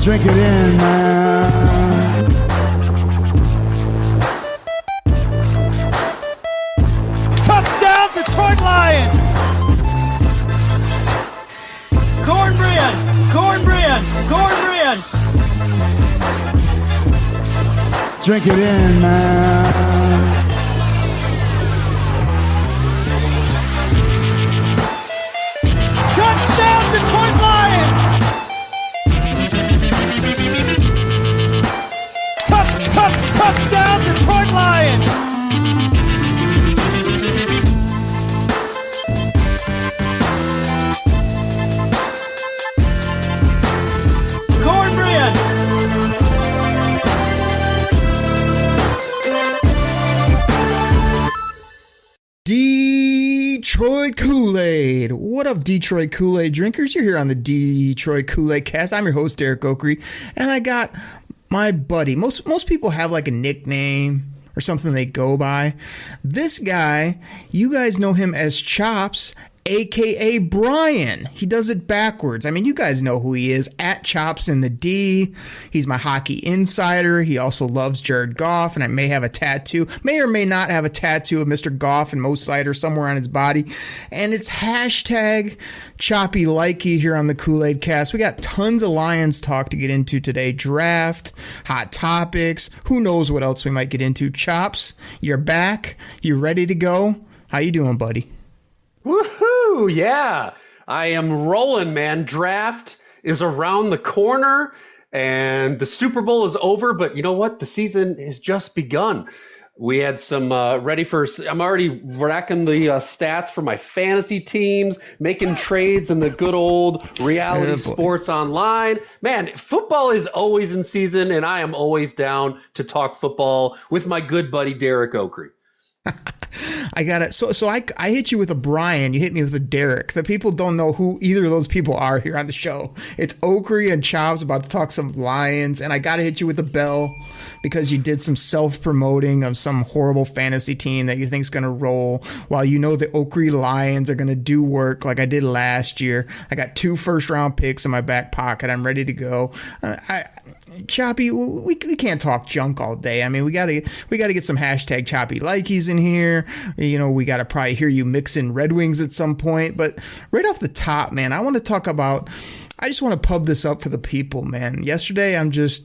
Drink it in, man. Touchdown, Detroit Lions! Cornbread! Cornbread! Cornbread! Drink it in, man. Touchdown, Detroit Lions! Touchdown, Detroit Lions! Cornbread! Detroit Koolaid. What up, Detroit Koolaid drinkers? You're here on the Detroit Koolaid Cast. I'm your host, Derek Oakrey, and I got my buddy. Most people have like a nickname or something they go by. This guy, you guys know him as Chops, aka Brian. He does it backwards. I mean, you guys know who he is, at Chops in the D. He's my hockey insider. He also loves Jared Goff, and I may have a tattoo, may or may not have a tattoo of Mr. Goff and Mo Sider somewhere on his body. And it's hashtag Choppy Likey here on the Koolaid Cast. We got tons of Lions talk to get into today. Draft, hot topics, who knows what else we might get into. Chops, you're back. You ready to go? How you doing, buddy? Woohoo! Yeah, I am rolling, man. Draft is around the corner, and the Super Bowl is over. But you know what? The season has just begun. We had some ready for. I'm already racking the stats for my fantasy teams, making trades in the good old reality sports online. Man, football is always in season, and I am always down to talk football with my good buddy Derek Oakrey. I got it. So I hit you with a Brian. You hit me with a Derek. The people don't know who either of those people are here on the show. It's Oakrey and Chops about to talk some Lions, and I got to hit you with a bell because you did some self-promoting of some horrible fantasy team that you think is going to roll, while you know the Oakrey Lions are going to do work like I did last year. I got 2 first-round picks in my back pocket. I'm ready to go. Choppy, we can't talk junk all day. I mean, we gotta get some hashtag Choppy Likeys in here. You know, we gotta probably hear you mix in Red Wings at some point. But right off the top, man, I want to talk about. I just want to pub this up for the people, man. Yesterday, I'm just.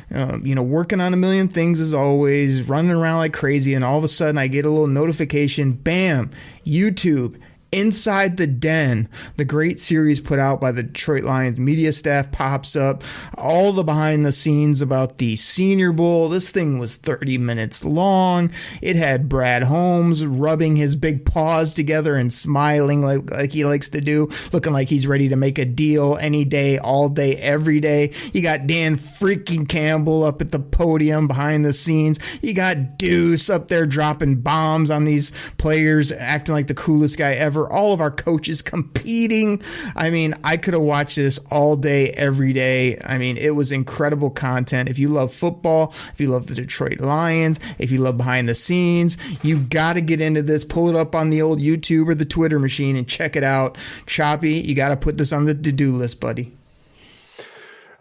Working on a million things as always, running around like crazy, and all of a sudden I get a little notification, bam, YouTube, Inside the Den, the great series put out by the Detroit Lions media staff, pops up. All the behind the scenes about the Senior Bowl. This thing was 30 minutes long. It had Brad Holmes rubbing his big paws together and smiling like he likes to do, looking like he's ready to make a deal any day, all day, every day. You got Dan freaking Campbell up at the podium behind the scenes. You got Deuce up there dropping bombs on these players, acting like the coolest guy ever. All of our coaches competing. I mean, I could have watched this all day, every day. I mean, it was incredible content. If you love football, if you love the Detroit Lions, if you love behind the scenes, you got to get into this. Pull it up on the old YouTube or the Twitter machine and check it out. Choppy, you got to put this on the to-do list, buddy.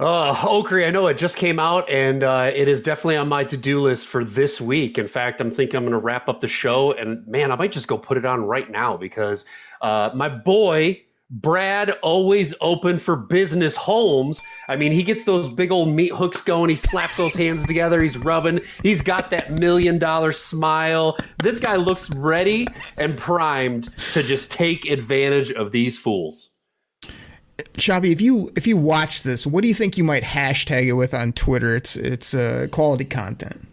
Oakrey, I know it just came out, and it is definitely on my to-do list for this week. In fact, I'm thinking I'm going to wrap up the show, and man, I might just go put it on right now because my boy, Brad, always open for business Holmes. I mean, he gets those big old meat hooks going. He slaps those hands together. He's rubbing. He's got that $1 million smile. This guy looks ready and primed to just take advantage of these fools. Choppy, if you watch this, what do you think you might hashtag it with on Twitter? It's quality content.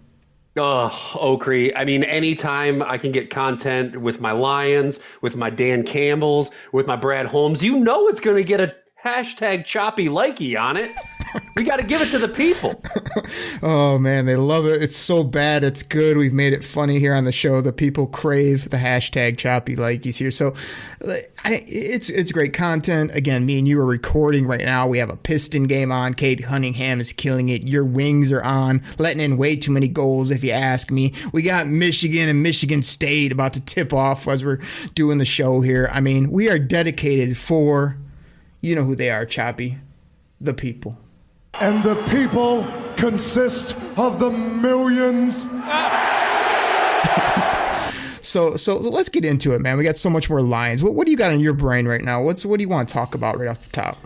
Oakrey. I mean, anytime I can get content with my Lions, with my Dan Campbells, with my Brad Holmes, you know it's going to get a hashtag Choppy Likey on it. We got to give it to the people. Oh, man, they love it. It's so bad. It's good. We've made it funny here on the show. The people crave the hashtag Choppy Likeys here. So it's great content. Again, me and you are recording right now. We have a Piston game on. Kate Cunningham is killing it. Your Wings are on, letting in way too many goals, if you ask me. We got Michigan and Michigan State about to tip off as we're doing the show here. I mean, we are dedicated for, you know who they are, Choppy, the people. and the people consist of the millions. So let's get into it, man. We got so much more Lions. What do you got in your brain right now? What do you want to talk about right off the top?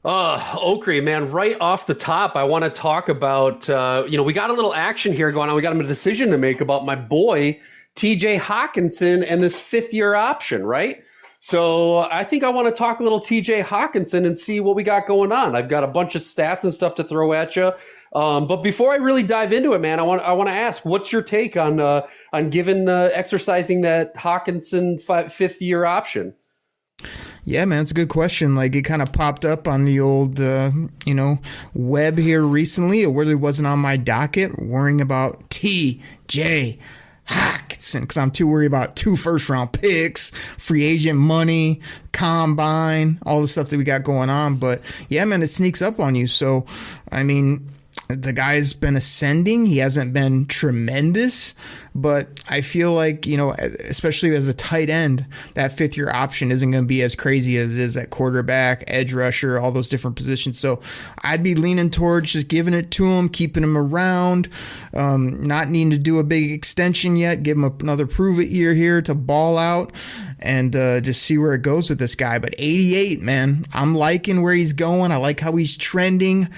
Okri, man, right off the top, I want to talk about, we got a little action here going on. We got a decision to make about my boy, TJ Hawkinson, and this fifth-year option, right? So I think I want to talk a little TJ Hawkinson and see what we got going on. I've got a bunch of stats and stuff to throw at you. But before I really dive into it, man, I want to ask, what's your take on exercising that Hawkinson fifth-year option? Yeah, man, it's a good question. Like, it kind of popped up on the old, web here recently. It really wasn't on my docket, worrying about TJ Hawkinson, because I'm too worried about 2 first-round picks, free agent money, combine, all the stuff that we got going on. But, yeah, man, it sneaks up on you. So, I mean, the guy's been ascending. He hasn't been tremendous, but I feel like, especially as a tight end, that fifth-year option isn't going to be as crazy as it is at quarterback, edge rusher, all those different positions. So I'd be leaning towards just giving it to him, keeping him around, not needing to do a big extension yet, give him another prove-it year here to ball out and just see where it goes with this guy. But 88, man, I'm liking where he's going. I like how he's trending.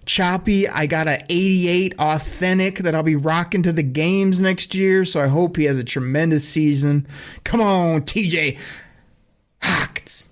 Choppy, I got a 88 authentic that I'll be rocking to the games next year, so I hope he has a tremendous season. Come on, TJ Hawks.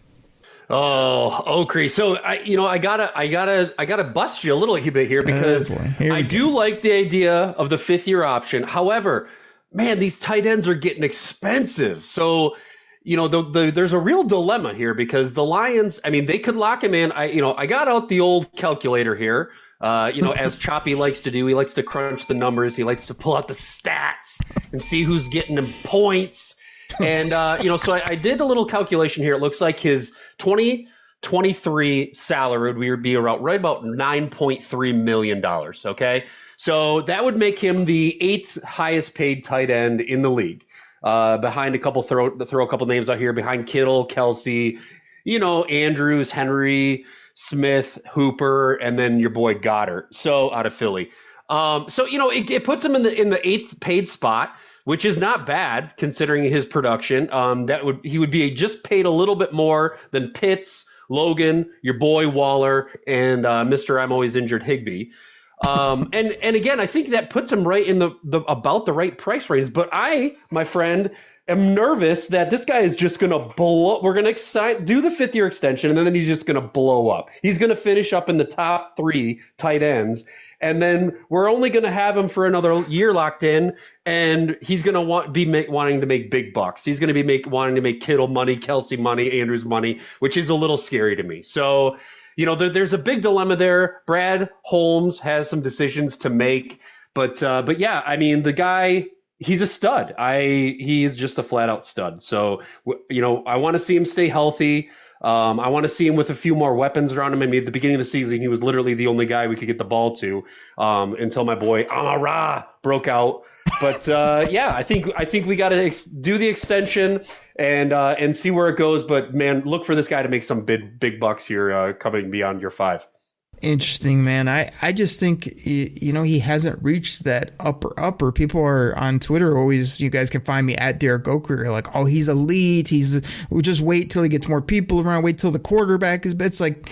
Oh, Okri. So I gotta bust you a little bit here because I do like the idea of the fifth-year option. However, man, these tight ends are getting expensive. So there's a real dilemma here because the Lions, I mean, they could lock him in. I got out the old calculator here. As Choppy likes to do, he likes to crunch the numbers. He likes to pull out the stats and see who's getting them points. And, so I did a little calculation here. It looks like his 2023 salary would be around right about $9.3 million. Okay. So that would make him the 8th highest paid tight end in the league. Behind a couple, throw a couple names out here, behind Kittle, Kelsey, Andrews, Henry, Smith, Hooper, and then your boy Goddard. So out of Philly. It puts him in the 8th paid spot, which is not bad considering his production. He would be just paid a little bit more than Pitts, Logan, your boy Waller, and Mr. I'm Always Injured Higbee. And again, I think that puts him right in the about the right price range. But I, my friend, am nervous that this guy is just going to blow up. We're going to do the 5th-year extension, and then he's just going to blow up. He's going to finish up in the top 3 tight ends, and then we're only going to have him for another year locked in, and he's going to wanting to make big bucks. He's going to be wanting to make Kittle money, Kelsey money, Andrews money, which is a little scary to me. So, there's a big dilemma there. Brad Holmes has some decisions to make, but yeah, I mean, the guy, he's a stud. He is just a flat out stud. So, I want to see him stay healthy. I want to see him with a few more weapons around him. I mean, at the beginning of the season, he was literally the only guy we could get the ball to until my boy Amara broke out. But yeah, I think we got to do the extension and see where it goes. But man, look for this guy to make some big bucks here coming beyond year 5. Interesting, man. I just think, he hasn't reached that upper. People are on Twitter always, you guys can find me at Derek Oaker, like, oh, he's elite. We'll just wait till he gets more people around, wait till the quarterback is, it's like,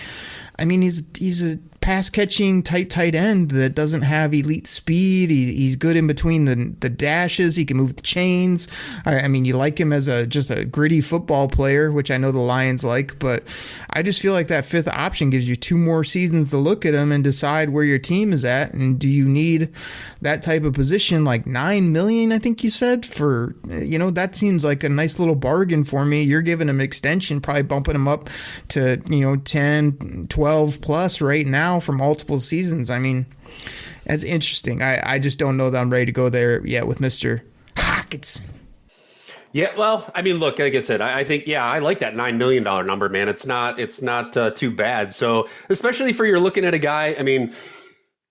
I mean, he's a pass catching tight end that doesn't have elite speed. He's good in between the dashes. He can move the chains. I mean, you like him as just a gritty football player, which I know the Lions like, but I just feel like that 5th option gives you 2 more seasons to look at him and decide where your team is at. And do you need that type of position, like $9 million, I think you said, for, that seems like a nice little bargain for me. You're giving him an extension, probably bumping him up to, 10, 12 plus right now for multiple seasons. I mean, that's interesting. I just don't know that I'm ready to go there yet with Mr. Hawkins. Yeah, well, I mean, look, like I said, I think, yeah, I like that $9 million number, man. It's not too bad. So especially for you're looking at a guy, I mean,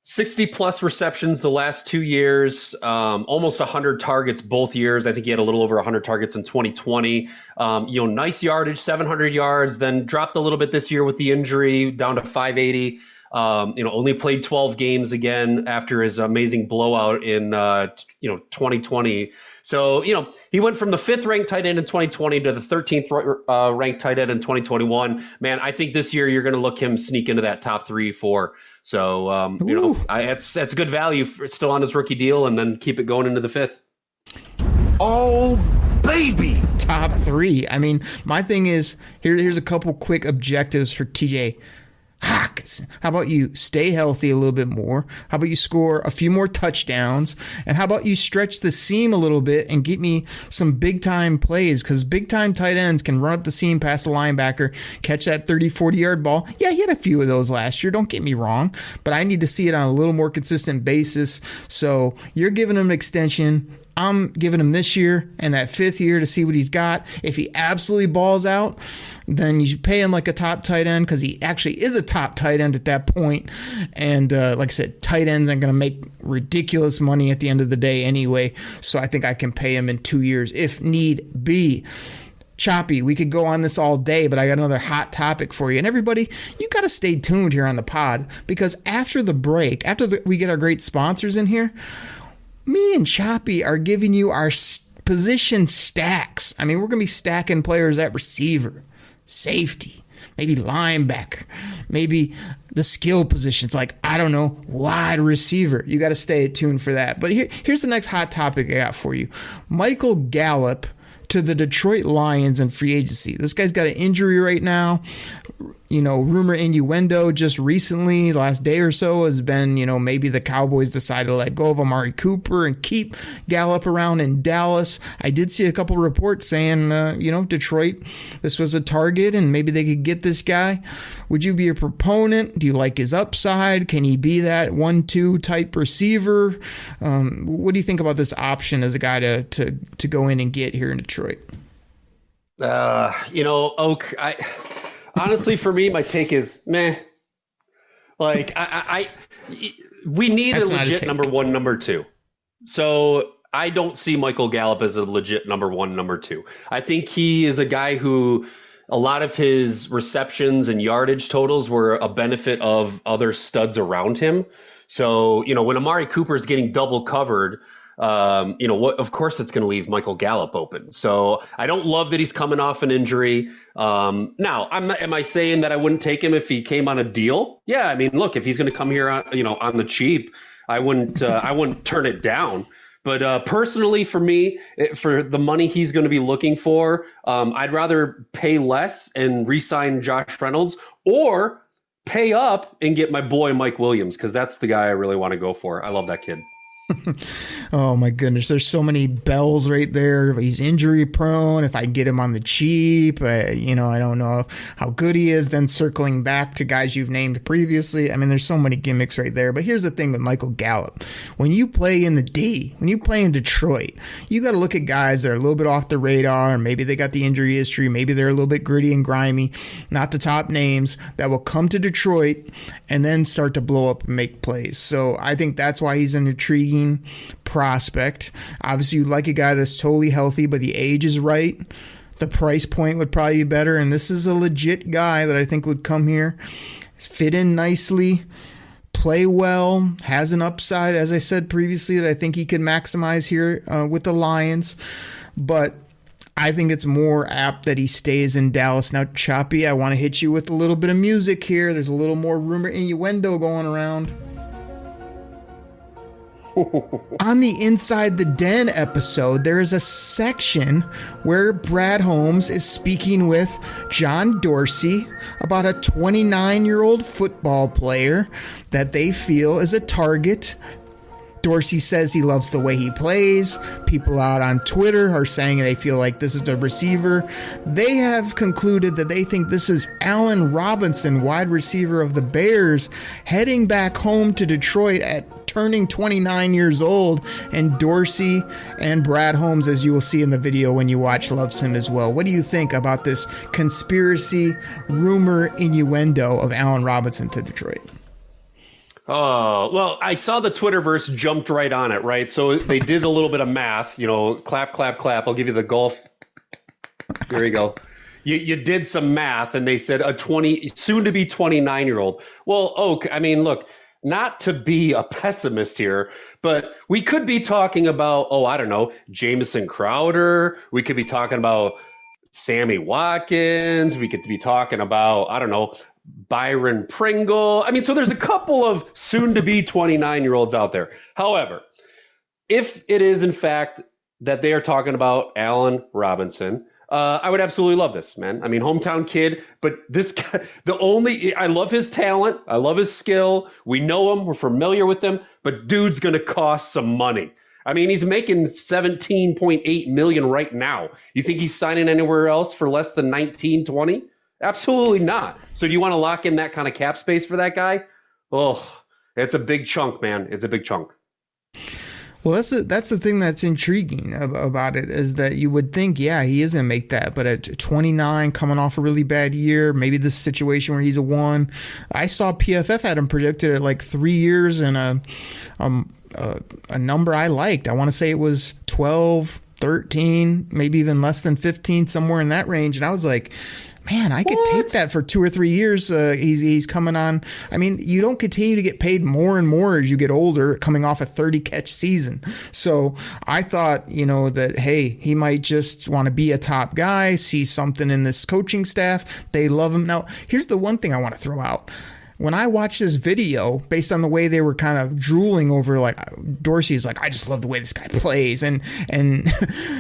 60 plus receptions the last 2 years, almost 100 targets both years. I think he had a little over 100 targets in 2020. Nice yardage, 700 yards, then dropped a little bit this year with the injury down to 580. Only played 12 games again after his amazing blowout in 2020. So, he went from the 5th ranked tight end in 2020 to the 13th ranked tight end in 2021. Man, I think this year you're going to look him sneak into that top 3-4. So, that's good value still on his rookie deal, and then keep it going into the 5th. Oh, baby. Top 3. I mean, my thing is, here's a couple quick objectives for TJ Hock. How about you stay healthy a little bit more? How about you score a few more touchdowns? And how about you stretch the seam a little bit and get me some big-time plays? Because big-time tight ends can run up the seam past the linebacker, catch that 30, 40-yard ball. Yeah, he had a few of those last year. Don't get me wrong. But I need to see it on a little more consistent basis. So you're giving him an extension. I'm giving him this year and that 5th year to see what he's got. If he absolutely balls out, then you should pay him like a top tight end, because he actually is a top tight end at that point. And like I said, tight ends aren't going to make ridiculous money at the end of the day anyway. So I think I can pay him in 2 years if need be. Choppy, we could go on this all day, but I got another hot topic for you. And everybody, you got to stay tuned here on the pod, because after the break, we get our great sponsors in here, me and Choppy are giving you our position stacks. I mean, we're going to be stacking players at receiver, safety, maybe linebacker, maybe the skill positions, like, I don't know, wide receiver. You got to stay tuned for that. But here's the next hot topic I got for you. Michael Gallup to the Detroit Lions in free agency. This guy's got an injury right now. Rumor innuendo just recently, last day or so, has been, maybe the Cowboys decided to let go of Amari Cooper and keep Gallup around in Dallas. I did see a couple reports saying, Detroit, this was a target and maybe they could get this guy. Would you be a proponent? Do you like his upside? Can he be that 1-2 type receiver? What do you think about this option as a guy to go in and get here in Detroit? Oak, honestly, for me, my take is meh. Like, we need That's a legit number 1, number 2. So I don't see Michael Gallup as a legit number 1, number 2. I think he is a guy who a lot of his receptions and yardage totals were a benefit of other studs around him. So, when Amari Cooper is getting double covered, of course it's going to leave Michael Gallup open. So I don't love that he's coming off an injury. Now, am I saying that I wouldn't take him if he came on a deal? Yeah, I mean, look, if he's going to come here on the cheap, I wouldn't turn it down. But personally, for me, for the money he's going to be looking for, I'd rather pay less and re-sign Josh Reynolds, or pay up and get my boy Mike Williams, because that's the guy I really want to go for. I love that kid. Oh my goodness, there's so many bells right there. He's injury prone. If I can get him on the cheap, I don't know how good he is. Then circling back to guys you've named previously, I mean, there's so many gimmicks right there. But here's the thing with Michael Gallup: when you play in the D, when you play in Detroit, you got to look at guys that are a little bit off the radar. Maybe they got the injury history, maybe they're a little bit gritty and grimy, not the top names, that will come to Detroit and then start to blow up and make plays. So I think that's why he's an intriguing prospect. Obviously, you'd like a guy that's totally healthy, but the age is right. The price point would probably be better, and this is a legit guy that I think would come here, fit in nicely, play well, has an upside, as I said previously, that I think he could maximize here with the Lions. But I think it's more apt that he stays in Dallas. Now, Choppy, I want to hit you with a little bit of music here. There's a little more rumor innuendo going around. On the Inside the Den episode, there is a section where Brad Holmes is speaking with John Dorsey about a 29-year-old football player that they feel is a target. Dorsey says he loves the way he plays. People out on Twitter are saying they feel like this is the receiver. They have concluded that they think this is Allen Robinson, wide receiver of the Bears, heading back home to Detroit at turning 29 years old. And Dorsey and Brad Holmes, as you will see in the video when you watch, loves him as well. What do you think about this conspiracy rumor innuendo of Allen Robinson to Detroit? Oh, well, I saw the Twitterverse jumped right on it, right? So they did a little bit of math, clap, clap, clap. I'll give you the golf. There you go. you did some math and they said a 20 soon to be 29-year-old. Well, I mean, look, not to be a pessimist here, but we could be talking about, I don't know, Jamison Crowder. We could be talking about Sammy Watkins. We could be talking about, I don't know, Byron Pringle. I mean, so there's a couple of soon to be 29-year-olds out there. However, if it is in fact that they are talking about Allen Robinson, I would absolutely love this, man. I mean, hometown kid, but this guy, I love his talent. I love his skill. We know him. We're familiar with him, but dude's going to cost some money. I mean, he's making $17.8 million right now. You think he's signing anywhere else for less than 19, 20? Absolutely not. So do you want to lock in that kind of cap space for that guy? Oh, it's a big chunk, man. It's a big chunk. Well, that's the thing that's intriguing about it, is that you would think, yeah, he is going to make that. But at 29, coming off a really bad year, maybe this situation where he's a 1. I saw PFF had him predicted at like 3 years and a number I liked. I want to say it was 12, 13, maybe even less than 15, somewhere in that range. And I was like, man, I could take that for 2 or 3 years. He's coming on. I mean, you don't continue to get paid more and more as you get older, coming off a 30-catch season. So I thought, that, hey, he might just want to be a top guy, see something in this coaching staff. They love him. Now, here's the one thing I want to throw out. When I watched this video, based on the way they were kind of drooling over, like, Dorsey's like, I just love the way this guy plays, and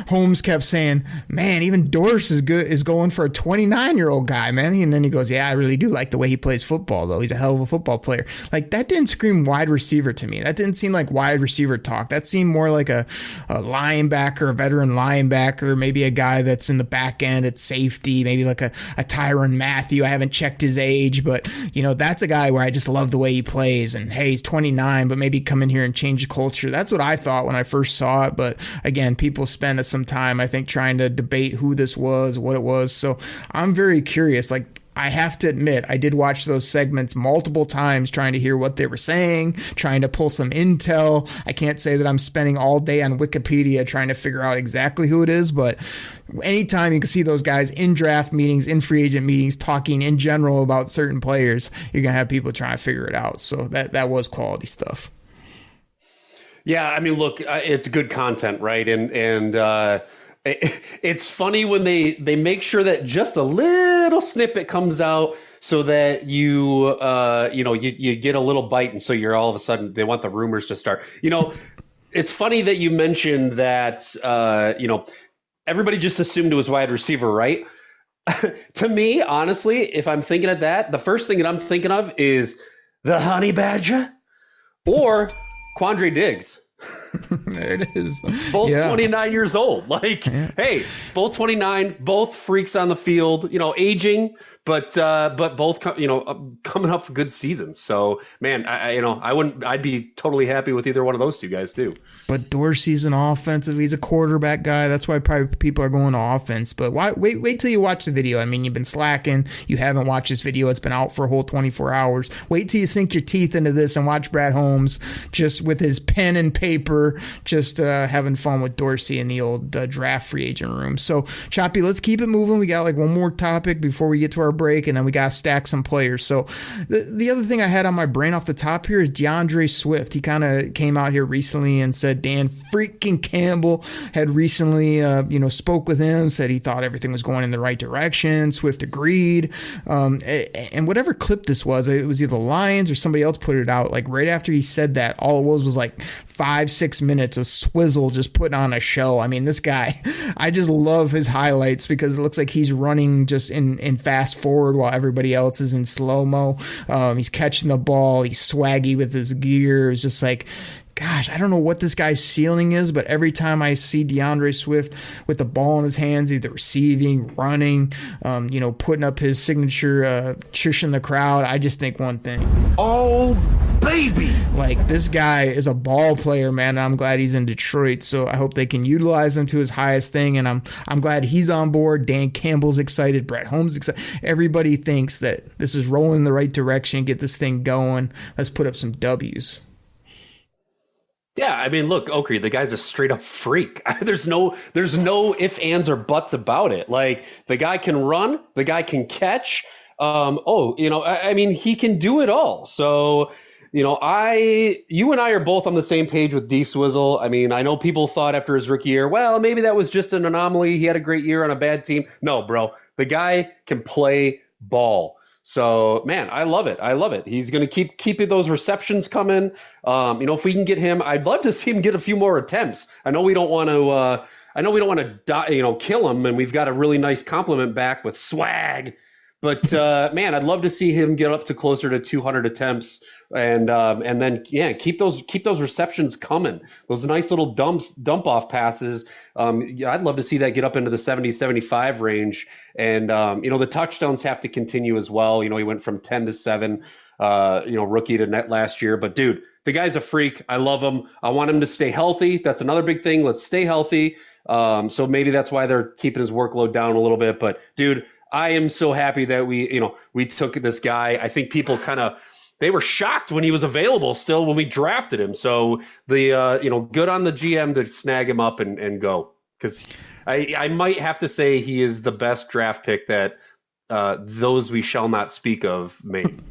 Holmes kept saying, man, even Dorsey is going for a 29-year-old guy, man. And then he goes, yeah, I really do like the way he plays football, though. He's a hell of a football player. Like, that didn't scream wide receiver to me. That didn't seem like wide receiver talk. That seemed more like a linebacker, a veteran linebacker, maybe a guy that's in the back end at safety, maybe like a Tyrann Mathieu. I haven't checked his age, but that's a guy where I just love the way he plays, and hey, he's 29, but maybe come in here and change the culture. That's what I thought when I first saw it. But again, people spend some time, I think, trying to debate who this was, what it was. So I'm very curious. Like, I have to admit, I did watch those segments multiple times trying to hear what they were saying, trying to pull some intel. I can't say that I'm spending all day on Wikipedia trying to figure out exactly who it is, but anytime you can see those guys in draft meetings, in free agent meetings, talking in general about certain players, you're going to have people trying to figure it out. So that was quality stuff. Yeah, I mean, look, it's good content, right? And it's funny when they make sure that just a little snippet comes out so that you get a little bite, and so you're all of a sudden they want the rumors to start. It's funny that you mentioned that everybody just assumed it was wide receiver, right? To me, honestly, if I'm thinking of that, the first thing that I'm thinking of is the Honey Badger or Quandre Diggs. There it is. Both 29 years old. Like, hey, both 29, both freaks on the field, aging, but both, coming up for good seasons. So, man, I'd be totally happy with either one of those two guys too. But Dorsey's an offensive. He's a quarterback guy. That's why probably people are going to offense. But wait till you watch the video. I mean, you've been slacking. You haven't watched this video. It's been out for a whole 24 hours. Wait till you sink your teeth into this and watch Brad Holmes just with his pen and paper, just having fun with Dorsey in the old draft free agent room. So, Choppy, let's keep it moving. We got like one more topic before we get to our break, and then we got to stack some players. So the other thing I had on my brain off the top here is DeAndre Swift. He kind of came out here recently and said Dan freaking Campbell had recently, spoke with him, said he thought everything was going in the right direction. Swift agreed. And whatever clip this was, it was either Lions or somebody else put it out. Like right after he said that, all it was like 5-6 minutes of Swizzle just putting on a show. I mean, this guy, I just love his highlights because it looks like he's running just in fast forward while everybody else is in slow-mo. He's catching the ball. He's swaggy with his gear. It's just like, gosh, I don't know what this guy's ceiling is, but every time I see DeAndre Swift with the ball in his hands, either receiving, running, putting up his signature shushing the crowd, I just think one thing. Oh, baby. Like, this guy is a ball player, man, and I'm glad he's in Detroit, so I hope they can utilize him to his highest thing, and I'm glad he's on board. Dan Campbell's excited. Brett Holmes excited. Everybody thinks that this is rolling in the right direction. Get this thing going. Let's put up some W's. Yeah, I mean, look, Oakley, the guy's a straight up freak. There's no ifs, ands, or buts about it. Like, the guy can run, the guy can catch. I mean, he can do it all. So, you and I are both on the same page with D Swizzle. I mean, I know people thought after his rookie year, well, maybe that was just an anomaly. He had a great year on a bad team. No, bro, the guy can play ball. So, man, I love it. I love it. He's going to keep those receptions coming. If we can get him, I'd love to see him get a few more attempts. I know we don't want to, kill him, and we've got a really nice compliment back with swag. But man, I'd love to see him get up to closer to 200 attempts, and then keep those receptions coming. Those nice little dump off passes. I'd love to see that get up into the 70-75 range. And the touchdowns have to continue as well. He went from 10 to 7, rookie to net last year. But dude, the guy's a freak. I love him. I want him to stay healthy. That's another big thing. Let's stay healthy. So maybe that's why they're keeping his workload down a little bit. But dude, I am so happy that we took this guy. I think people they were shocked when he was available still when we drafted him. So good on the GM to snag him up and go. Because I might have to say he is the best draft pick that those we shall not speak of made.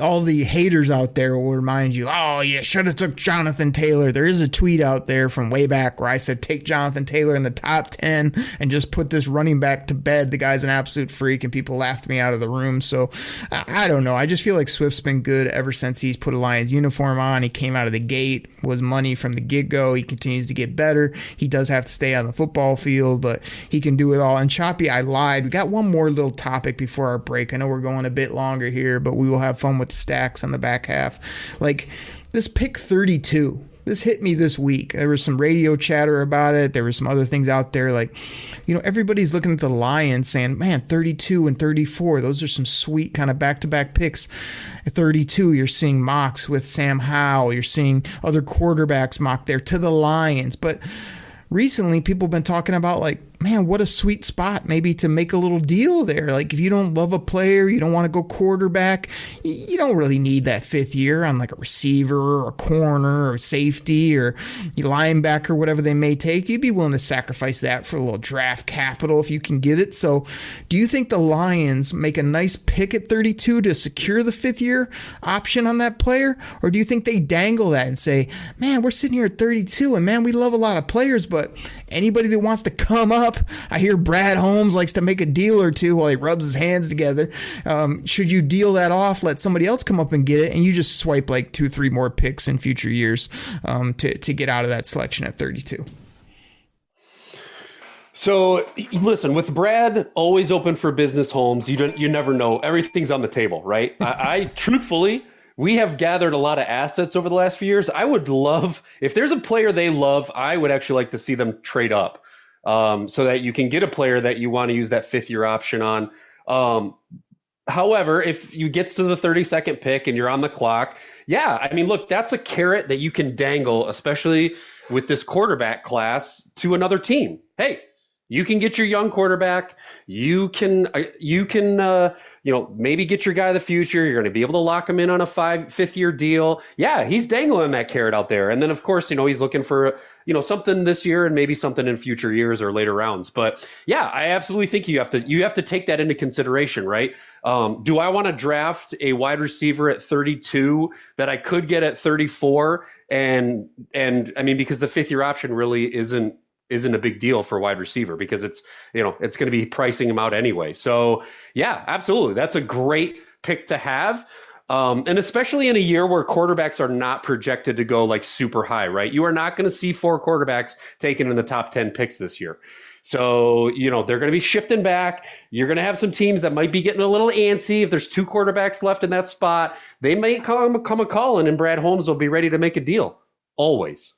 All the haters out there will remind you, oh, you should have took Jonathan Taylor. There is a tweet out there from way back where I said, take Jonathan Taylor in the top 10 and just put this running back to bed. The guy's an absolute freak, and people laughed me out of the room. So I don't know. I just feel like Swift's been good ever since he's put a Lions uniform on. He came out of the gate, was money from the get-go. He continues to get better. He does have to stay on the football field, but he can do it all. And Choppy, I lied. We got one more little topic before our break. I know we're going a bit longer here, but we will have fun with the stacks on the back half. Like this pick 32, this hit me this week. There was some radio chatter about it. There were some other things out there. Like, everybody's looking at the Lions saying, man, 32 and 34, those are some sweet kind of back-to-back picks. At 32, you're seeing mocks with Sam Howell. You're seeing other quarterbacks mock there to the Lions. But recently, people have been talking about, like, man, what a sweet spot maybe to make a little deal there. Like, if you don't love a player, you don't want to go quarterback, you don't really need that fifth year on like a receiver or a corner or a safety or a linebacker, whatever they may take. You'd be willing to sacrifice that for a little draft capital if you can get it. So do you think the Lions make a nice pick at 32 to secure the fifth year option on that player? Or do you think they dangle that and say, man, we're sitting here at 32 and man, we love a lot of players, but anybody that wants to come up, I hear Brad Holmes likes to make a deal or two while he rubs his hands together. Should you deal that off, let somebody else come up and get it, and you just swipe like 2-3 more picks in future years to get out of that selection at 32? So listen, with Brad always open for business, Holmes, you never know. Everything's on the table, right? I truthfully, we have gathered a lot of assets over the last few years. I would love, if there's a player they love, I would actually like to see them trade up. So that you can get a player that you want to use that fifth year option on. However, if you get to the 32nd pick and you're on the clock, yeah, I mean, look, that's a carrot that you can dangle, especially with this quarterback class, to another team. Hey, you can get your young quarterback. You can maybe get your guy of the future. You're going to be able to lock him in on a fifth year deal. Yeah, he's dangling that carrot out there. And then, of course, he's looking for, something this year and maybe something in future years or later rounds. But yeah, I absolutely think you have to take that into consideration, right? Do I want to draft a wide receiver at 32 that I could get at 34? And I mean, because the fifth year option really isn't a big deal for a wide receiver because it's going to be pricing him out anyway. So yeah, absolutely. That's a great pick to have. And especially in a year where quarterbacks are not projected to go like super high, right? You are not going to see 4 quarterbacks taken in the top 10 picks this year. So, they're going to be shifting back. You're going to have some teams that might be getting a little antsy. If there's 2 quarterbacks left in that spot, they may come a calling and Brad Holmes will be ready to make a deal. Always.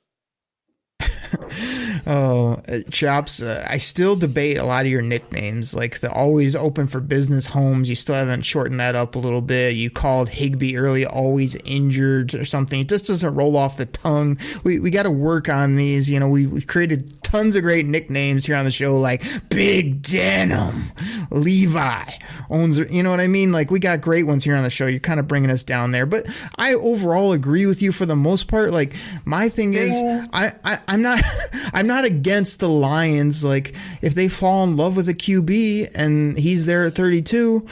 Oh, Chops, I still debate a lot of your nicknames, like the always open for business homes. You still haven't shortened that up a little bit. You called Higbee early, always injured or something. It just doesn't roll off the tongue. We got to work on these. You know, we've created tons of great nicknames here on the show, like Big Denim, Levi owns, you know what I mean? Like, we got great ones here on the show. You're kind of bringing us down there, but I overall agree with you for the most part. Like, my thing is, I'm not against the Lions. Like, if they fall in love with a QB and he's there at 32,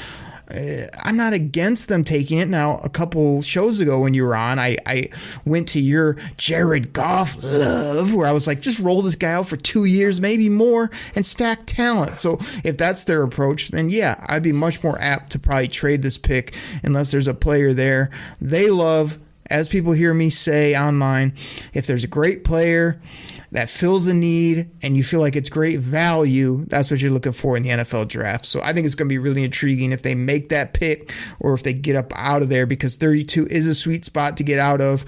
I'm not against them taking it. Now, a couple shows ago when you were on, I went to your Jared Goff love, where I was like, just roll this guy out for 2 years, maybe more, and stack talent. So if that's their approach, then yeah, I'd be much more apt to probably trade this pick unless there's a player there they love. As people hear me say online, if there's a great player that fills a need and you feel like it's great value, that's what you're looking for in the NFL draft. So I think it's going to be really intriguing if they make that pick or if they get up out of there, because 32 is a sweet spot to get out of,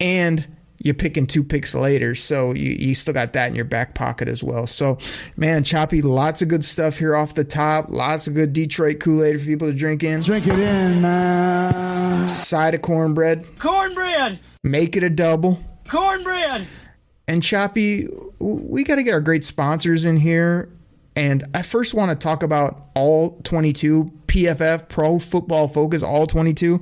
and you're picking 2 picks later, so you still got that in your back pocket as well. So, man, Choppy, lots of good stuff here off the top. Lots of good Detroit Kool-Aid for people to drink in. Drink it in, man. Side of cornbread. Cornbread! Make it a double. Cornbread! And Choppy, we got to get our great sponsors in here. And I first want to talk about All 22, PFF, Pro Football Focus, All 22,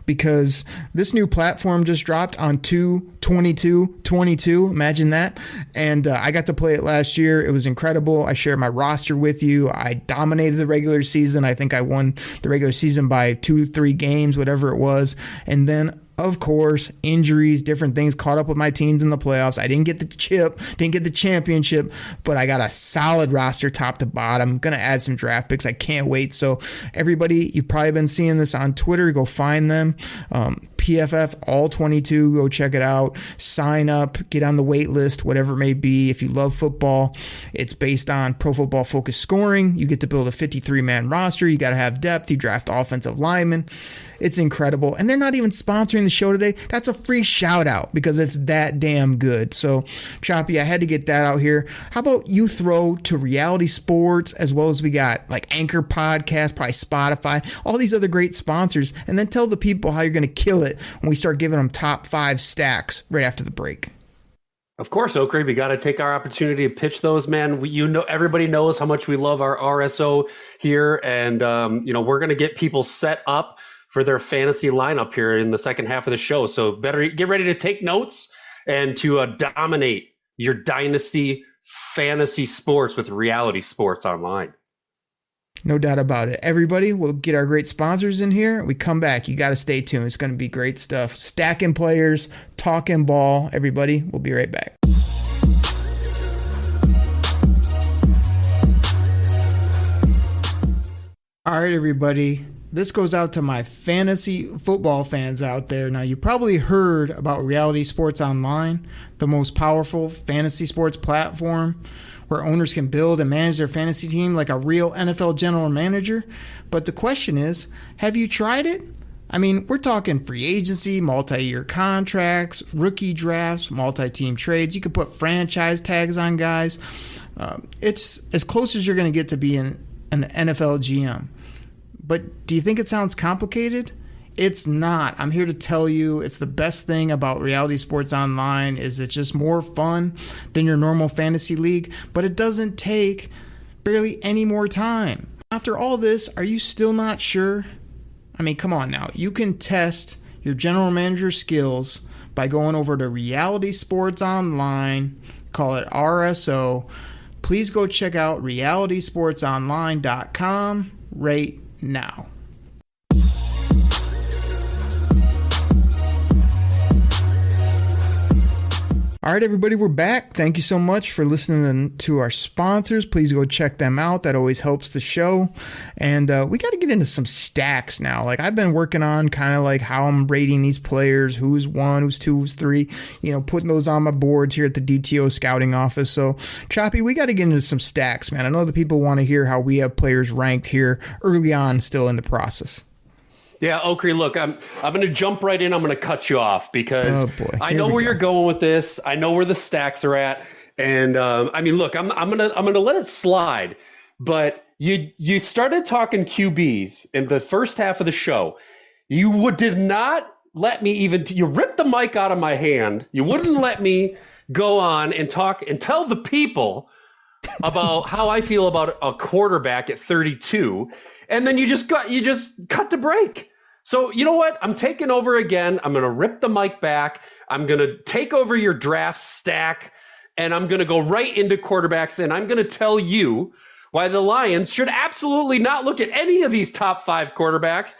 because this new platform just dropped on 2/22/22. Imagine that. And I got to play it last year. It was incredible. I shared my roster with you. I dominated the regular season. I think I won the regular season by 2-3 games, whatever it was. And then, of course, injuries, different things caught up with my teams in the playoffs. I didn't get the chip, didn't get the championship, but I got a solid roster top to bottom. Going to add some draft picks. I can't wait. So everybody, you've probably been seeing this on Twitter. Go find them. PFF All 22. Go check it out. Sign up. Get on the wait list, whatever it may be. If you love football, it's based on Pro Football Focus scoring. You get to build a 53-man roster. You got to have depth. You draft offensive linemen. It's incredible. And they're not even sponsoring the show today. That's a free shout out because it's that damn good. So, Choppy, I had to get that out here. How about you throw to Reality Sports, as well as we got like Anchor Podcast, probably Spotify, all these other great sponsors, and then tell the people how you're going to kill it when we start giving them top 5 stacks right after the break. Of course, Oakley, we got to take our opportunity to pitch those, man. Everybody knows how much we love our RSO here, and we're going to get people set up for their fantasy lineup here in the second half of the show. So better get ready to take notes and to dominate your dynasty fantasy sports with Reality Sports Online. No doubt about it. Everybody, we'll get our great sponsors in here. We come back. You got to stay tuned. It's going to be great stuff. Stacking players, talking ball. Everybody, we'll be right back. All right, everybody. This goes out to my fantasy football fans out there. Now, you probably heard about Reality Sports Online, the most powerful fantasy sports platform where owners can build and manage their fantasy team like a real NFL general manager. But the question is, have you tried it? I mean, we're talking free agency, multi-year contracts, rookie drafts, multi-team trades. You can put franchise tags on guys. It's as close as you're going to get to being an NFL GM. But do you think it sounds complicated? It's not. I'm here to tell you it's the best thing about Reality Sports Online is it's just more fun than your normal fantasy league, but it doesn't take barely any more time. After all this, are you still not sure? I mean, come on now. You can test your general manager skills by going over to Reality Sports Online, call it RSO. Please go check out realitysportsonline.com right now. All right, everybody, we're back. Thank you so much for listening to our sponsors. Please go check them out. That always helps the show. And we got to get into some stacks now. Like, I've been working on kind of like how I'm rating these players, who's 1, who's 2, who's 3, putting those on my boards here at the DTO scouting office. So, Choppy, we got to get into some stacks, man. I know the people want to hear how we have players ranked here early on still in the process. Yeah, Okri, look, I'm going to jump right in. I'm going to cut you off because I know where you're going with this. I know where the stacks are at, and I mean, look, I'm gonna let it slide. But you started talking QBs in the first half of the show. You did not let me even. You ripped the mic out of my hand. You wouldn't let me go on and talk and tell the people about how I feel about a quarterback at 32, and then you just cut the break. So you know what? I'm taking over again. I'm going to rip the mic back. I'm going to take over your draft stack, and I'm going to go right into quarterbacks, and I'm going to tell you why the Lions should absolutely not look at any of these top 5 quarterbacks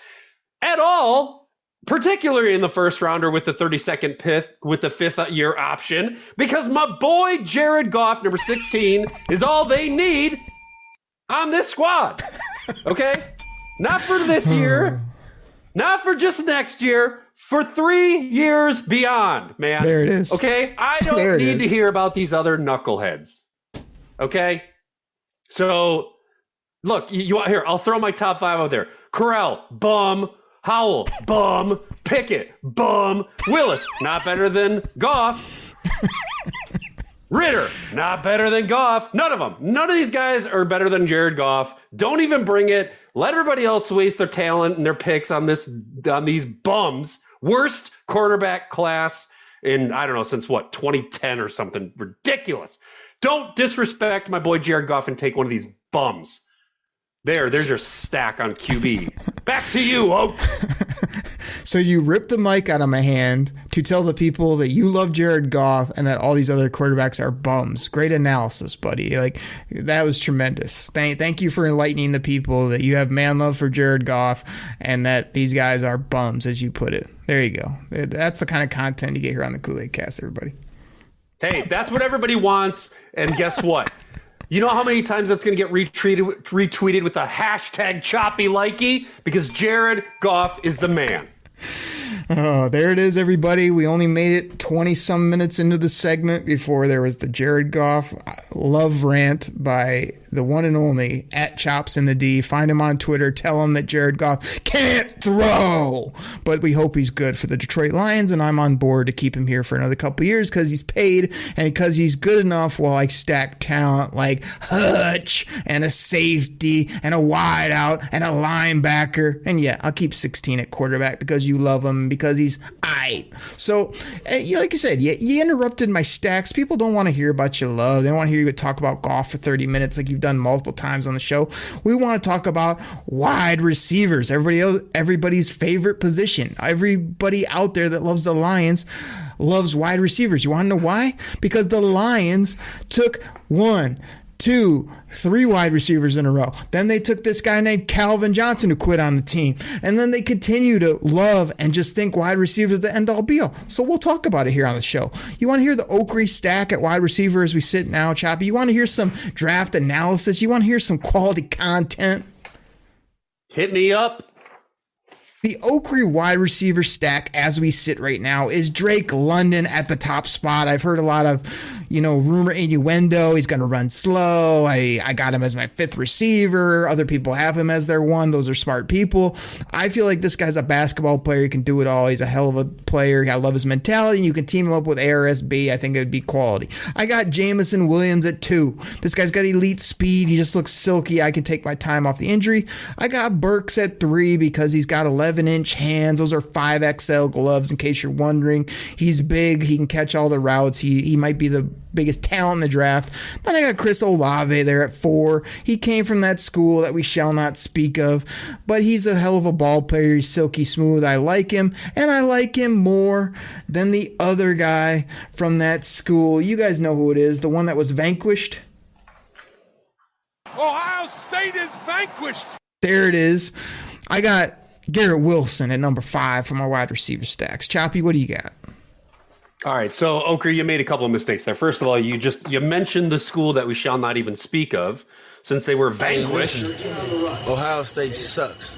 at all, particularly in the first rounder with the 32nd pick with the 5th year option, because my boy Jared Goff, number 16, is all they need on this squad. Okay? Not for this year. Not for just next year, for 3 years beyond, man. There it is. Okay? I don't need to hear about these other knuckleheads. Okay? So, look, you want here, I'll throw my top 5 out there. Corral, bum. Howell, bum. Pickett, bum. Willis, not better than Goff. Ritter, not better than Goff. None of them. None of these guys are better than Jared Goff. Don't even bring it. Let everybody else waste their talent and their picks on these bums. Worst quarterback class in, I don't know, since what, 2010 or something ridiculous. Don't disrespect my boy Jared Goff and take one of these bums. There's your stack on QB. Back to you, Oak. So you ripped the mic out of my hand to tell the people that you love Jared Goff and that all these other quarterbacks are bums. Great analysis, buddy. Like, that was tremendous. Thank you for enlightening the people that you have man love for Jared Goff and that these guys are bums, as you put it. There you go. That's the kind of content you get here on the Koolaid Cast, everybody. Hey, that's what everybody wants. And guess what? You know how many times that's going to get retweeted with a hashtag choppy likey? Because Jared Goff is the man. Oh, there it is, everybody. We only made it 20-some minutes into the segment before there was the Jared Goff love rant by the one and only @ChopsInTheD. Find him on Twitter. Tell him that Jared Goff can't throw. But we hope he's good for the Detroit Lions, and I'm on board to keep him here for another couple years because he's paid and because he's good enough while I stack talent like Hutch and a safety and a wideout and a linebacker. And yeah, I'll keep 16 at quarterback because you love him, because he's aight. So, like I said, you interrupted my stacks. People don't want to hear about your love. They don't want to hear you talk about golf for 30 minutes like you've done multiple times on the show. We want to talk about wide receivers, everybody's favorite position. Everybody out there that loves the Lions loves wide receivers. You want to know why? Because the Lions took 1, 2, 3 wide receivers in a row. Then they took this guy named Calvin Johnson who quit on the team. And then they continue to love and just think wide receivers are the end all be all. So we'll talk about it here on the show. You want to hear the Oakery stack at wide receiver as we sit now, Choppy? You want to hear some draft analysis? You want to hear some quality content? Hit me up. The Oakery wide receiver stack as we sit right now is Drake London at the top spot. I've heard a lot of, rumor innuendo. He's going to run slow. I got him as my 5th receiver. Other people have him as their 1. Those are smart people. I feel like this guy's a basketball player. He can do it all. He's a hell of a player. I love his mentality. You can team him up with ARSB. I think it would be quality. I got Jamison Williams at 2. This guy's got elite speed. He just looks silky. I can take my time off the injury. I got Burks at 3 because he's got 11-inch hands. Those are 5XL gloves, in case you're wondering. He's big. He can catch all the routes. He might be the biggest talent in the draft. Then I got Chris Olave there at 4. He came from that school that we shall not speak of, but he's a hell of a ball player. He's silky smooth. I like him, and I like him more than the other guy from that school. You guys know who it is, the one that was vanquished. Ohio State is vanquished. There it is. I got Garrett Wilson at number 5 for my wide receiver stacks. Choppy, what do you got? All right, so Oker, you made a couple of mistakes there. First of all, you mentioned the school that we shall not even speak of, since they were vanquished. Ohio State sucks.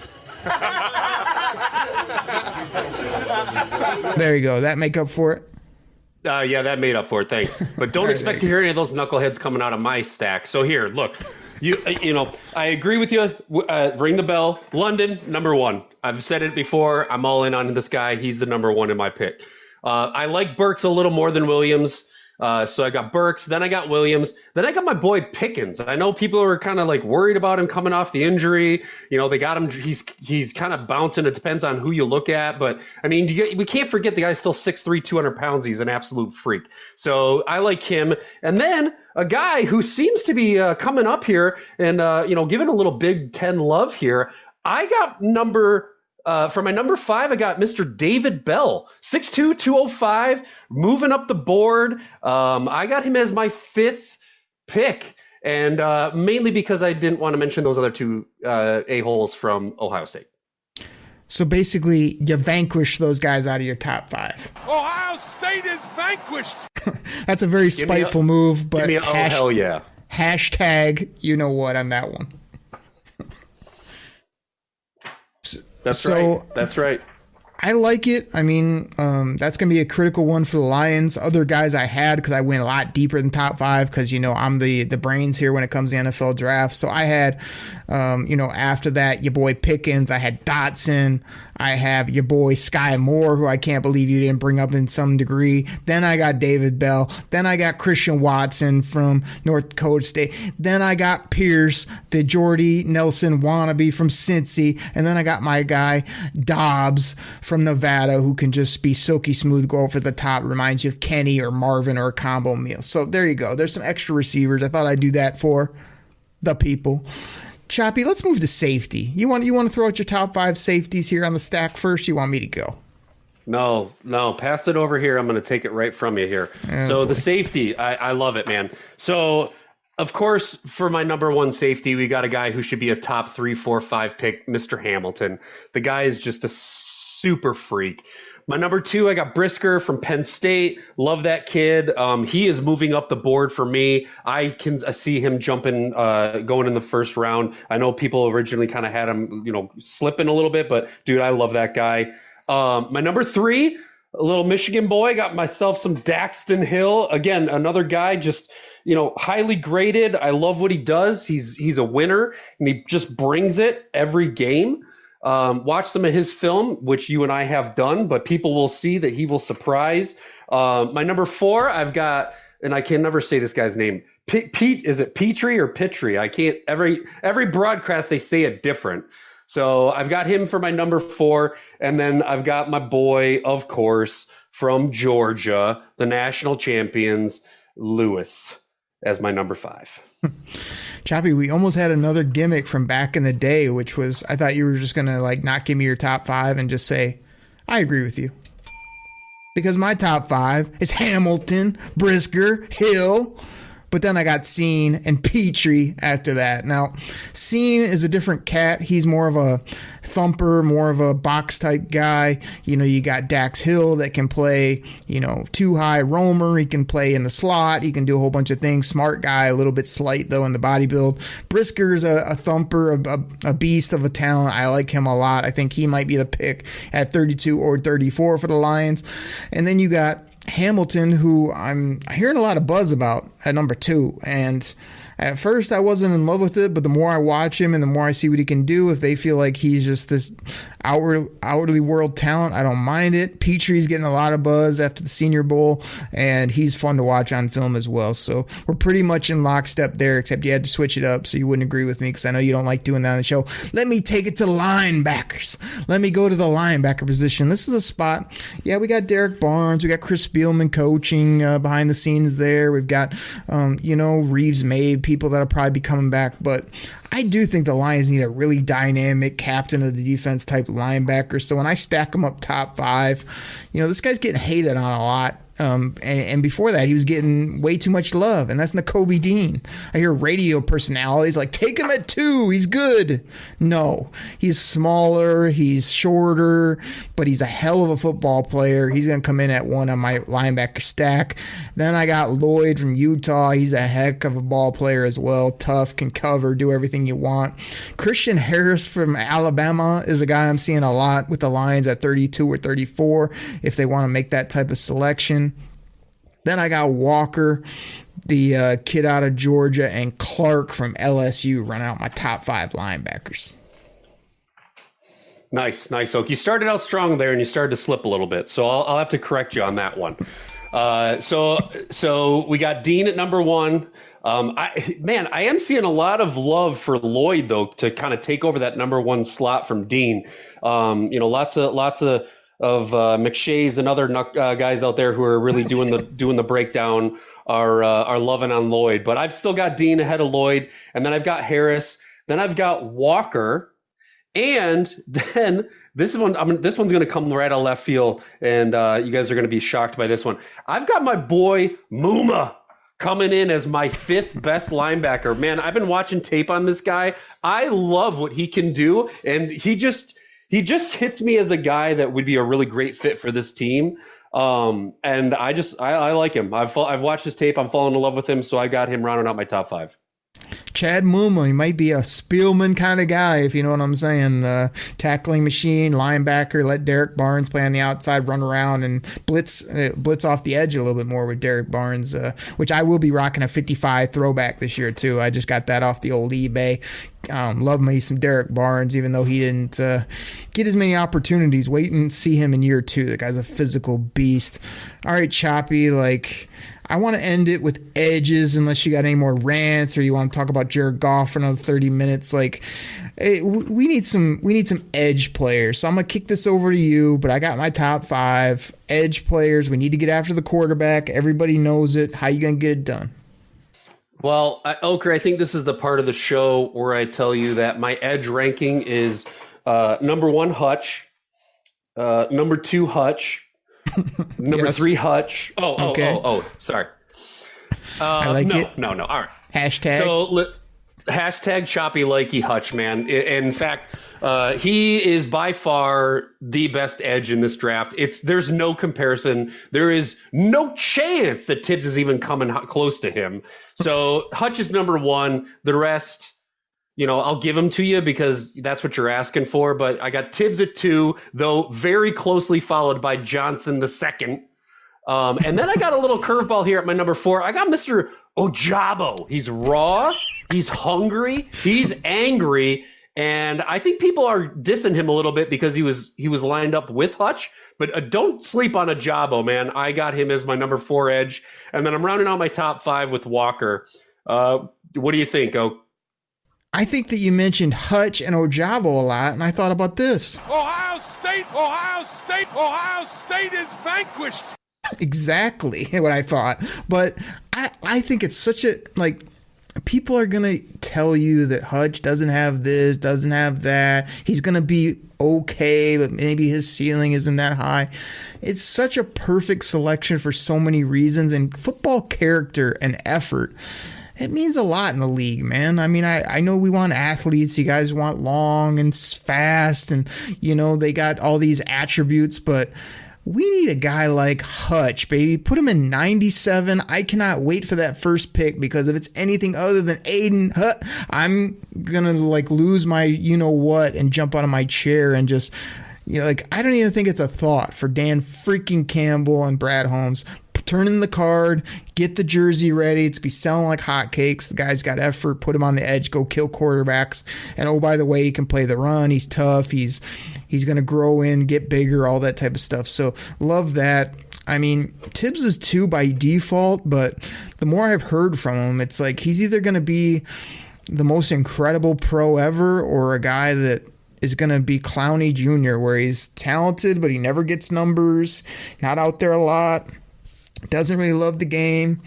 There you go. That make up for it? Yeah, that made up for it. Thanks. But don't expect to hear any of those knuckleheads coming out of my stack. So here, look, You know, I agree with you. Ring the bell. London, number one. I've said it before. I'm all in on this guy. He's the number one in my pick. I like Burks a little more than Williams. So I got Burks, then I got Williams, then I got my boy Pickens. I know people are kind of like worried about him coming off the injury. You know, they got him. He's kind of bouncing. It depends on who you look at. But, I mean, we can't forget the guy's still 6'3", 200 pounds. He's an absolute freak. So I like him. And then a guy who seems to be coming up here and, giving a little Big Ten love here. I got for my number 5, I got Mr. David Bell, 6'2", 205, moving up the board. I got him as my 5th pick, and mainly because I didn't want to mention those other two a-holes from Ohio State. So basically, you vanquish those guys out of your top 5. Ohio State is vanquished. That's a very spiteful move, but hell yeah. Hashtag you know what on that one. That's right. I like it. I mean, that's going to be a critical one for the Lions. Other guys I had, because I went a lot deeper than top 5, because, I'm the brains here when it comes to the NFL draft. So I had, after that, your boy Pickens. I had Dotson. I have your boy Sky Moore, who I can't believe you didn't bring up in some degree. Then I got David Bell. Then I got Christian Watson from North Dakota State. Then I got Pierce, the Jordy Nelson wannabe from Cincy. And then I got my guy Dobbs from Nevada, who can just be silky smooth, go over the top. Reminds you of Kenny or Marvin or a combo meal. So there you go. There's some extra receivers. I thought I'd do that for the people. Choppy, let's move to safety. You want to throw out your top 5 safeties here on the stack first? You want me to go? No, pass it over here. I'm going to take it right from you here. The safety, I love it, man. So, of course, for my number 1 safety, we got a guy who should be a top 3, 4, 5 pick, Mr. Hamilton. The guy is just a super freak. My number 2, I got Brisker from Penn State. Love that kid. He is moving up the board for me. I can see him jumping, going in the first round. I know people originally kind of had him, slipping a little bit, but dude, I love that guy. My number 3, a little Michigan boy, got myself some Daxton Hill. Again, another guy just, highly graded. I love what he does. He's a winner, and he just brings it every game. Watch some of his film, which you and I have done, but people will see that he will surprise. My number 4, I've got, and I can never say this guy's name. Pete, is it Petrie or Pitry? I can't. Every broadcast they say it different. So I've got him for my number 4, and then I've got my boy, of course, from Georgia, the national champions, Lewis, as my number 5. Choppy, we almost had another gimmick from back in the day, which was, I thought you were just going to not give me your top 5 and just say, I agree with you. Because my top 5 is Hamilton, Brisker, Hill, but then I got Scene and Petrie after that. Now, Scene is a different cat. He's more of a thumper, more of a box type guy. You got Dax Hill that can play, too high roamer. He can play in the slot. He can do a whole bunch of things. Smart guy, a little bit slight though in the body build. Brisker's a thumper, a beast of a talent. I like him a lot. I think he might be the pick at 32 or 34 for the Lions. And then you got Hamilton, who I'm hearing a lot of buzz about at number 2. And at first I wasn't in love with it, but the more I watch him and the more I see what he can do, if they feel like he's just this outwardly world talent, I don't mind it. Petrie's getting a lot of buzz after the Senior Bowl, and he's fun to watch on film as well. So we're pretty much in lockstep there, except you had to switch it up so you wouldn't agree with me, because I know you don't like doing that on the show. Let me take it to linebackers. Let me go to the linebacker position. This is a spot. Yeah, we got Derek Barnes. We got Chris Spielman coaching behind the scenes there. We've got, Reeves Mabe, people that'll probably be coming back. But I do think the Lions need a really dynamic captain of the defense type linebacker. So when I stack them up top 5, this guy's getting hated on a lot. And before that, he was getting way too much love, and that's Nakobe Dean. I hear radio personalities like, take him at 2, he's good. No, he's smaller, he's shorter, but he's a hell of a football player. He's going to come in at 1 on my linebacker stack. Then I got Lloyd from Utah. He's a heck of a ball player as well. Tough, can cover, do everything you want. Christian Harris from Alabama is a guy I'm seeing a lot with the Lions at 32 or 34 if they want to make that type of selection. Then I got Walker the kid out of Georgia, and Clark from LSU run out my top 5 linebackers. Nice, Oak. You started out strong there, and you started to slip a little bit. So I'll have to correct you on that one. So we got Dean at number 1. I am seeing a lot of love for Lloyd though to kind of take over that number 1 slot from Dean. Lots of McShays and other guys out there who are really doing the breakdown are loving on Lloyd. But I've still got Dean ahead of Lloyd, and then I've got Harris, then I've got Walker, and then this one's going to come right out of left field, and you guys are going to be shocked by this one. I've got my boy Muma coming in as my 5th best linebacker. Man, I've been watching tape on this guy. I love what he can do, and he just hits me as a guy that would be a really great fit for this team. And I like him. I've watched his tape. I'm falling in love with him, so I got him rounding out my top 5. Chad Muma, he might be a Spielman kind of guy, if you know what I'm saying. Tackling machine, linebacker, let Derek Barnes play on the outside, run around, and blitz off the edge a little bit more with Derek Barnes, which I will be rocking a 55 throwback this year, too. I just got that off the old eBay. Love me some Derek Barnes, even though he didn't get as many opportunities. Wait and see him in year 2. The guy's a physical beast. All right, Choppy, I want to end it with edges, unless you got any more rants or you want to talk about Jared Goff for another 30 minutes. Hey, we need some edge players. So I'm going to kick this over to you, but I got my top 5 edge players. We need to get after the quarterback. Everybody knows it. How you going to get it done? Well, Oker, I think this is the part of the show where I tell you that my edge ranking is number 1, Hutch, number 2, Hutch, number 3, Hutch. Sorry. I like it. No. All right. Hashtag. So hashtag Choppy Likey Hutch, man. In fact, he is by far the best edge in this draft. There's no comparison. There is no chance that Tibbs is even coming close to him. So Hutch is number 1. The rest, I'll give them to you because that's what you're asking for. But I got Tibbs at 2, though very closely followed by Johnson the 2nd. And then I got a little curveball here at my number 4. I got Mr. Ojabo. He's raw. He's hungry. He's angry. And I think people are dissing him a little bit because he was lined up with Hutch. But don't sleep on Ojabo, man. I got him as my number 4 edge. And then I'm rounding out my top 5 with Walker. What do you think, Oak? I think that you mentioned Hutch and Ojabo a lot, and I thought about this. Ohio State is vanquished. Exactly what I thought. But I think it's such a, people are going to tell you that Hutch doesn't have this, doesn't have that. He's going to be okay, but maybe his ceiling isn't that high. It's such a perfect selection for so many reasons, and football character and effort, it means a lot in the league, man. I mean, I know we want athletes. You guys want long and fast, and, they got all these attributes, but we need a guy like Hutch, baby. Put him in 97. I cannot wait for that first pick, because if it's anything other than Aiden Hutt, I'm going to lose my what and jump out of my chair and just, I don't even think it's a thought for Dan freaking Campbell and Brad Holmes. Turn in the card, get the jersey ready. It's be selling like hotcakes. The guy's got effort. Put him on the edge. Go kill quarterbacks. And oh, by the way, he can play the run. He's tough. He's going to grow in, get bigger, all that type of stuff. So love that. I mean, Tibbs is 2 by default, but the more I've heard from him, it's he's either going to be the most incredible pro ever or a guy that is going to be Clowney Jr., where he's talented, but he never gets numbers, not out there a lot. Doesn't really love the game.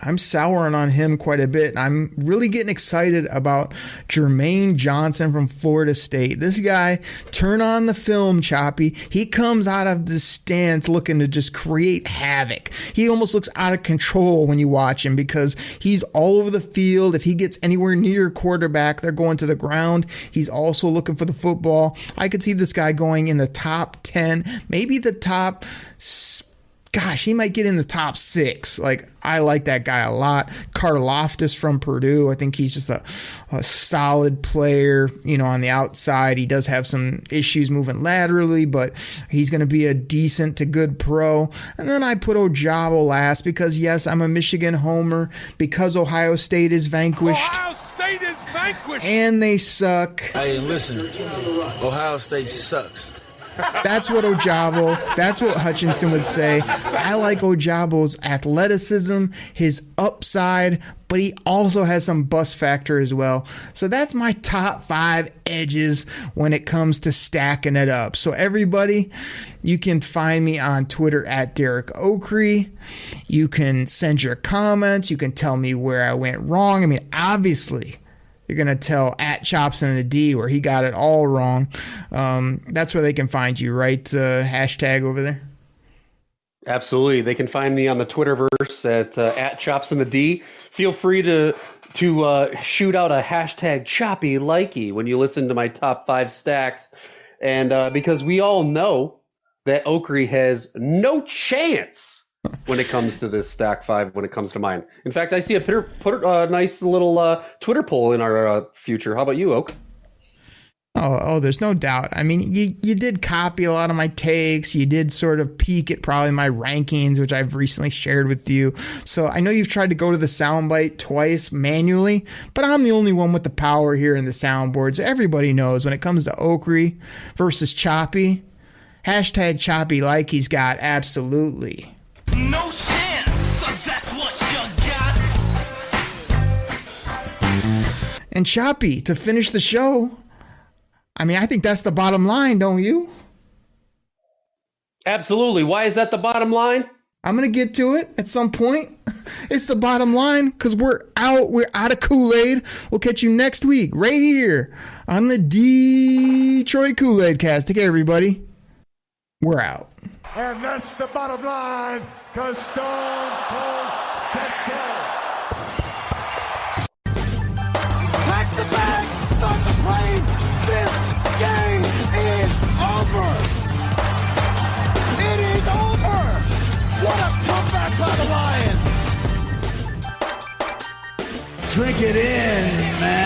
I'm souring on him quite a bit. I'm really getting excited about Jermaine Johnson from Florida State. This guy, turn on the film, Choppy. He comes out of the stance looking to just create havoc. He almost looks out of control when you watch him because he's all over the field. If he gets anywhere near quarterback, they're going to the ground. He's also looking for the football. I could see this guy going in the top 10, maybe the top gosh, he might get in the top 6. Like, I like that guy a lot. Karlaftis from Purdue. I think he's just a solid player, on the outside. He does have some issues moving laterally, but he's going to be a decent to good pro. And then I put Ojabo last because, yes, I'm a Michigan homer, because Ohio State is vanquished. Ohio State is vanquished. And they suck. Hey, listen, Ohio State sucks. That's what that's what Hutchinson would say. I like Ojabo's athleticism, his upside, but he also has some bust factor as well. So that's my top 5 edges when it comes to stacking it up. So everybody, you can find me on Twitter at Derek Oakrey. You can send your comments. You can tell me where I went wrong. I mean, obviously, you're going to tell at Chops in the D where he got it all wrong. That's where they can find you, right? Hashtag over there. Absolutely. They can find me on the Twitterverse at Chops in the D. Feel free to shoot out a hashtag choppy likey when you listen to my top 5 stacks. And because we all know that Oakrey has no chance when it comes to this stack 5, when it comes to mine. In fact, I see a nice little Twitter poll in our future. How about you, Oak? Oh, there's no doubt. I mean, you did copy a lot of my takes. You did sort of peek at probably my rankings, which I've recently shared with you. So I know you've tried to go to the soundbite twice manually, but I'm the only one with the power here in the soundboard. So everybody knows when it comes to Oakrey versus Choppy, hashtag choppy like he's got absolutely No chance, so that's what you got. And Choppy, to finish the show, I mean, I think that's the bottom line, don't you? Absolutely. Why is that the bottom line? I'm going to get to it at some point. It's the bottom line because we're out. We're out of Kool-Aid. We'll catch you next week right here on the Detroit Koolaid Cast. Take care, everybody. We're out. And that's the bottom line, because Stone Cold said so. Pack the bag, start the plane. This game is over. It is over. What a comeback by the Lions. Drink it in, man.